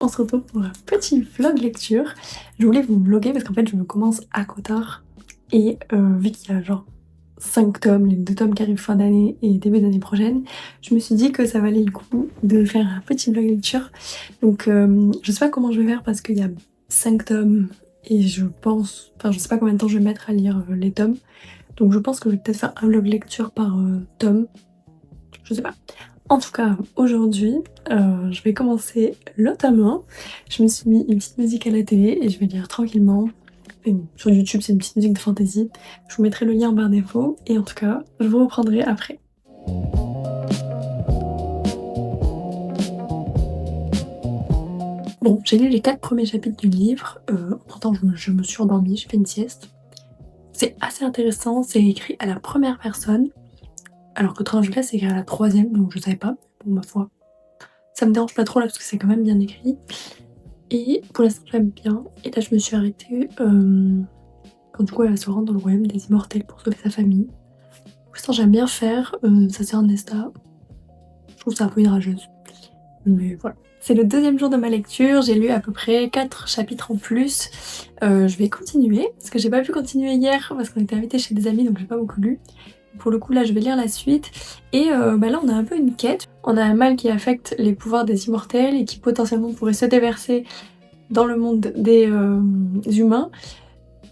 On se retrouve pour un petit vlog lecture. Je voulais vous vlogger parce qu'en fait je me commence à Cotard et vu qu'il y a genre 5 tomes, les 2 tomes qui arrivent fin d'année et début d'année prochaine, je me suis dit que ça valait le coup de faire un petit vlog lecture. Donc je sais pas comment je vais faire parce qu'il y a 5 tomes et je sais pas combien de temps je vais mettre à lire les tomes. Donc je pense que je vais peut-être faire un vlog lecture par tome, je sais pas. En tout cas, aujourd'hui, je vais commencer le tome 1. Je me suis mis une petite musique à la télé et je vais lire tranquillement. Et bon, sur YouTube, c'est une petite musique de fantasy. Je vous mettrai le lien en barre d'infos. Et en tout cas, je vous reprendrai après. Bon, j'ai lu les 4 premiers chapitres du livre. Pourtant, je me suis endormie, j'ai fait une sieste. C'est assez intéressant, c'est écrit à la première personne. Alors que Tranche-Glace, c'est écrit à la 3e, donc je savais pas. Bon, ma foi. Ça me dérange pas trop là parce que c'est quand même bien écrit. Et pour l'instant j'aime bien. Et là je me suis arrêtée quand du coup elle va se rendre dans le royaume des immortels pour sauver sa famille. Pour l'instant j'aime bien faire, ça c'est Nesta. Je trouve ça un peu une rageuse. Mais voilà. C'est le 2e jour de ma lecture, j'ai lu à peu près 4 chapitres en plus. Je vais continuer, parce que j'ai pas pu continuer hier parce qu'on était invités chez des amis donc j'ai pas beaucoup lu. Pour le coup là je vais lire la suite. Et là on a un peu une quête. On a un mal qui affecte les pouvoirs des immortels et qui potentiellement pourrait se déverser dans le monde des humains.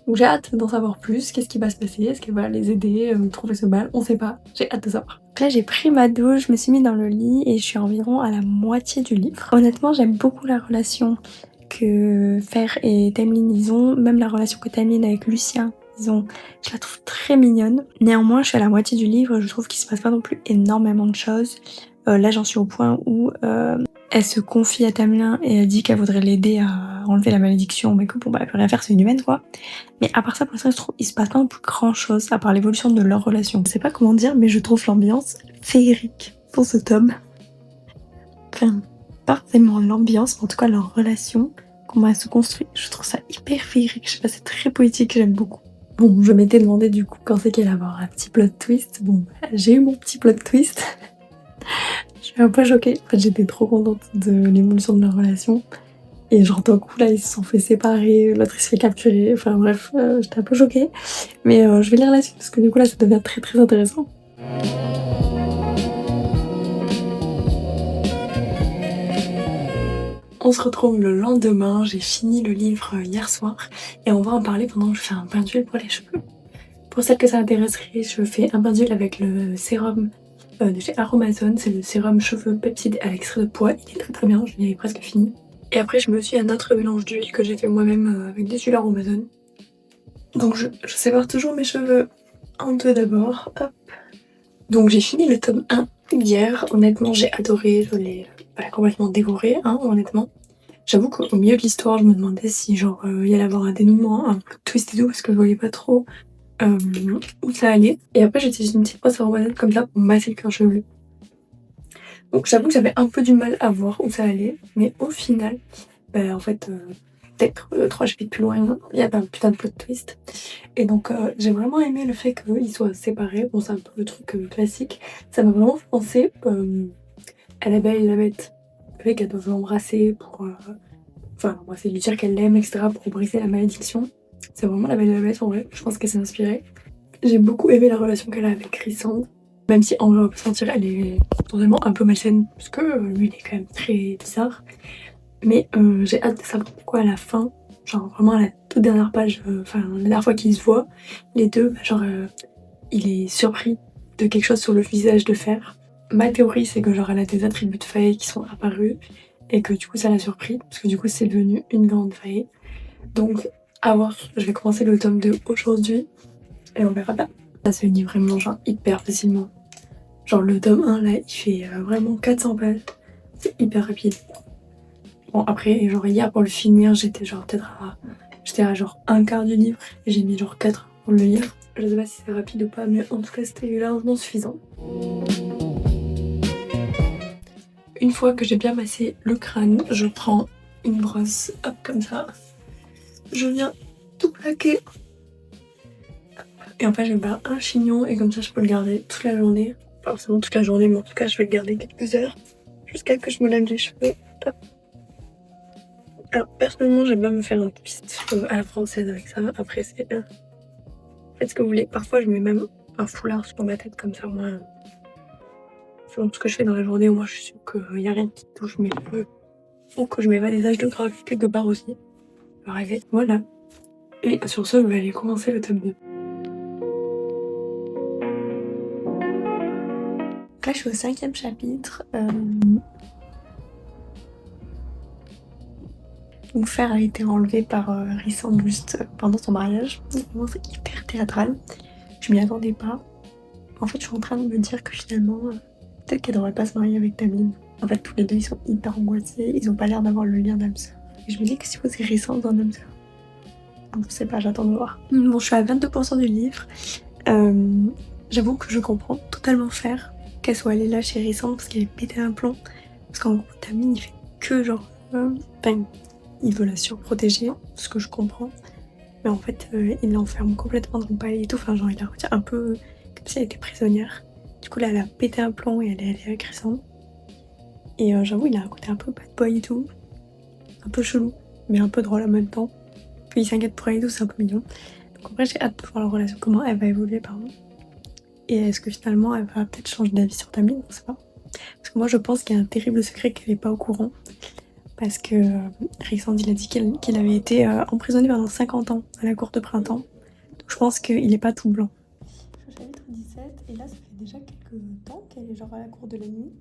Donc j'ai hâte d'en savoir plus, qu'est-ce qui va se passer, est-ce qu'elle va les aider, trouver ce bal, on sait pas, j'ai hâte de savoir. Là j'ai pris ma douche, je me suis mis dans le lit et je suis environ à la moitié du livre. Honnêtement j'aime beaucoup la relation que Fer et Tameline ils ont, même la relation que Tameline avec Lucien ils ont, je la trouve très mignonne. Néanmoins je suis à la moitié du livre, je trouve qu'il se passe pas non plus énormément de choses. Là j'en suis au point où elle se confie à Tamelin et elle dit qu'elle voudrait l'aider à enlever la malédiction, mais que bon bah elle peut rien faire, c'est une humaine quoi. Mais à part ça pour l'instant je trouve il se passe pas non plus grand chose à part l'évolution de leur relation. Je sais pas comment dire mais je trouve l'ambiance féerique pour ce tome. Enfin, pas forcément l'ambiance, mais en tout cas leur relation, comment elle se construit. Je trouve ça hyper féerique, je sais pas, c'est très poétique, j'aime beaucoup. Bon, je m'étais demandé du coup quand c'est qu'elle allait avoir un petit plot twist. Bon, j'ai eu mon petit plot twist. Je suis un peu choquée. En fait, j'étais trop contente de l'évolution de leur relation. Et genre d'un coup là, ils se sont fait séparer, l'autre il se fait capturer. Enfin bref, j'étais un peu choquée. Mais je vais lire la suite parce que du coup là, ça devient très très intéressant. On se retrouve le lendemain, j'ai fini le livre hier soir et on va en parler pendant que je fais un bain d'huile pour les cheveux. Pour celles que ça intéresserait, je fais un bain d'huile avec le sérum de chez Aromazone, c'est le sérum cheveux peptide à l'extrait de pois, il est très très bien, je l'ai presque fini. Et après je me suis un autre mélange d'huile que j'ai fait moi-même avec des huiles Aromazone. Donc je sépare toujours mes cheveux en deux d'abord, hop. Donc j'ai fini le tome 1 hier, honnêtement j'ai adoré, je l'ai complètement dévoré, hein, honnêtement. J'avoue qu'au milieu de l'histoire, je me demandais si genre il y allait avoir un dénouement, un plot twist et tout, parce que je voyais pas trop où ça allait. Et après j'utilise une petite brosse à aromate comme ça pour masser le cuir chevelu. Donc j'avoue que j'avais un peu du mal à voir où ça allait, mais au final, en fait, peut-être 3 chapitres plus loin, il y avait un putain de plot twist. Et donc j'ai vraiment aimé le fait qu'ils soient séparés. Bon, c'est un peu le truc classique. Ça m'a vraiment fait penser à La Belle et la Bête. Le fait qu'elle doit l'embrasser pour... embrasser, lui dire qu'elle l'aime, etc. pour briser la malédiction. C'est vraiment La Belle et la Bête en vrai. Je pense qu'elle s'est inspirée. J'ai beaucoup aimé la relation qu'elle a avec Rissand. Même si en vrai on peut sentir elle est potentiellement un peu malsaine. Parce que lui il est quand même très bizarre. Mais j'ai hâte de savoir pourquoi à la fin, genre vraiment à la toute dernière page, la dernière fois qu'ils se voient, les deux, il est surpris de quelque chose sur le visage de Fer. Ma théorie c'est que genre elle a des attributs de fae qui sont apparus et que du coup ça l'a surpris parce que du coup c'est devenu une grande fae. Donc à voir, je vais commencer le tome 2 aujourd'hui et on verra bien. Ça se lit vraiment genre hyper facilement. Genre le tome 1 là il fait vraiment 400 pages, c'est hyper rapide. Bon après genre hier pour le finir j'étais genre j'étais à genre un quart du livre et j'ai mis genre 4 pour le lire. Je sais pas si c'est rapide ou pas mais en tout cas c'était largement suffisant. Une fois que j'ai bien massé le crâne, je prends une brosse, hop comme ça. Je viens tout plaquer. Et en fait je vais faire un chignon et comme ça je peux le garder toute la journée. Pas forcément toute la journée mais en tout cas je vais le garder quelques heures. Jusqu'à ce que je me lave les cheveux. Hop. Alors personnellement j'aime bien me faire un twist à la française avec ça. Après c'est faites ce que vous voulez. Parfois je mets même un foulard sur ma tête comme ça moi. Selon ce que je fais dans la journée, moi je suis sûre qu'il y a rien qui touche mes cheveux. Ou que je mets pas des taches de gras quelque part aussi. Alors allez, voilà. Et sur ce, je vais aller commencer le tome 2. Là je suis au 5e chapitre. Mon frère a été enlevé par Rhysand juste pendant son mariage. Vraiment c'est hyper théâtral. Je m'y attendais pas. En fait je suis en train de me dire que finalement peut-être qu'elle devrait pas se marier avec Tamlin. En fait tous les deux ils sont hyper angoissés. Ils ont pas l'air d'avoir le lien d'âme sœur. Et je me dis que si vous c'est Rhysand d'un âme sœur. Donc, je sais pas, j'attends de voir. Bon je suis à 22% du livre. J'avoue que je comprends totalement faire qu'elle soit allée là chez Rhysand parce qu'elle est pété un plomb. Parce qu'en gros Tamlin il fait que genre... il veut la surprotéger, ce que je comprends. Mais en fait, il l'enferme complètement dans le palais et tout. Enfin, genre, il la retient un peu comme si elle était prisonnière. Du coup, là, elle a pété un plomb et elle est allée avec Rhysand. Et j'avoue, il a un côté un peu bad boy et tout. Un peu chelou, mais un peu drôle en même temps. Puis il s'inquiète pour elle et tout, c'est un peu mignon. Donc en vrai, j'ai hâte de voir leur relation, comment elle va évoluer, pardon. Et est-ce que finalement, elle va peut-être changer d'avis sur Tamlin, on sait pas. Parce que moi, je pense qu'il y a un terrible secret qu'elle est pas au courant. Parce que Rhysand il a dit qu'il avait été emprisonné pendant 50 ans à la cour de printemps. Donc je pense qu'il est pas tout blanc. Je suis au chapitre 17 et là ça fait déjà quelques temps qu'elle est genre à la cour de la nuit.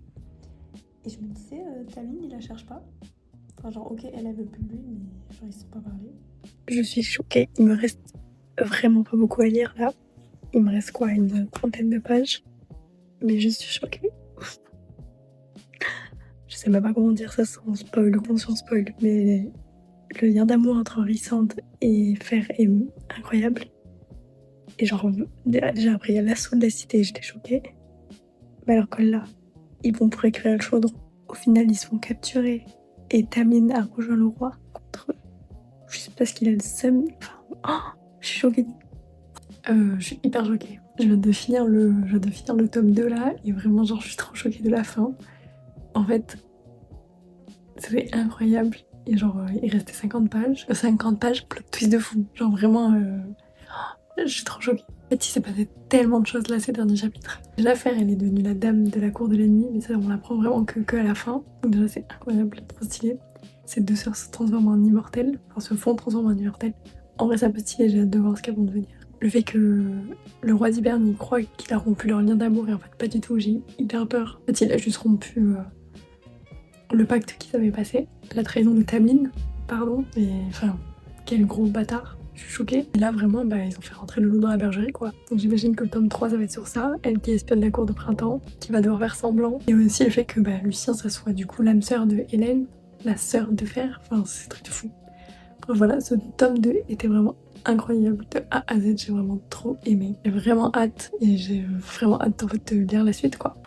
Et je me disais, Tamlin il la cherche pas. Enfin genre ok elle veut plus de lui mais genre ils se sont pas parlé. Je suis choquée, il me reste vraiment pas beaucoup à lire là. Il me reste quoi, une 30aine de pages. Mais je suis choquée. Je sais même pas comment dire ça sans spoil ou sans spoil, mais le lien d'amour entre Rhysand et Fer est incroyable. Et genre, déjà après il y a l'assaut de la cité, j'étais choquée. Mais alors que là, ils vont pour écrire le chaudron. Au final, ils se font capturer. Et Tamlin a rejoint le roi contre eux. Juste parce qu'il a le seum. Enfin, je suis choquée. Je suis hyper choquée. Je viens de finir le tome 2 là. Et vraiment, genre, je suis trop choquée de la fin. En fait, c'était incroyable. Et genre, il restait 50 pages. 50 pages, plot twist de fou. Genre vraiment, je suis trop choquée. En fait, il s'est passé tellement de choses là ces derniers chapitres. Déjà, Fer, elle est devenue la dame de la cour de la nuit, mais ça, on l'apprend vraiment que à la fin. Donc déjà, c'est incroyable, trop stylé. Ces deux sœurs se transforment en immortelles, enfin se font transformer en immortelles. En vrai, c'est un peu stylé, j'ai hâte de voir ce qu'elles vont devenir. Le fait que le roi d'Hiberne, il croit qu'il a rompu leur lien d'amour, et en fait, pas du tout, j'ai hyper peur. En fait, il a juste rompu le pacte qu'ils avaient passé. La trahison de Tamlin, pardon, et enfin, quel gros bâtard. Je suis choquée. Et là, vraiment, ils ont fait rentrer le loup dans la bergerie, quoi. Donc j'imagine que le tome 3, ça va être sur ça. Elle qui espionne la cour de printemps, qui va devoir faire semblant. Et aussi le fait que Lucien, ça soit du coup l'âme sœur de Hélène, la sœur de Fer. Enfin, c'est un truc de fou. Bref, voilà, ce tome 2 était vraiment incroyable. De A à Z, j'ai vraiment trop aimé. J'ai vraiment hâte. Et j'ai vraiment hâte, en fait, de lire la suite, quoi.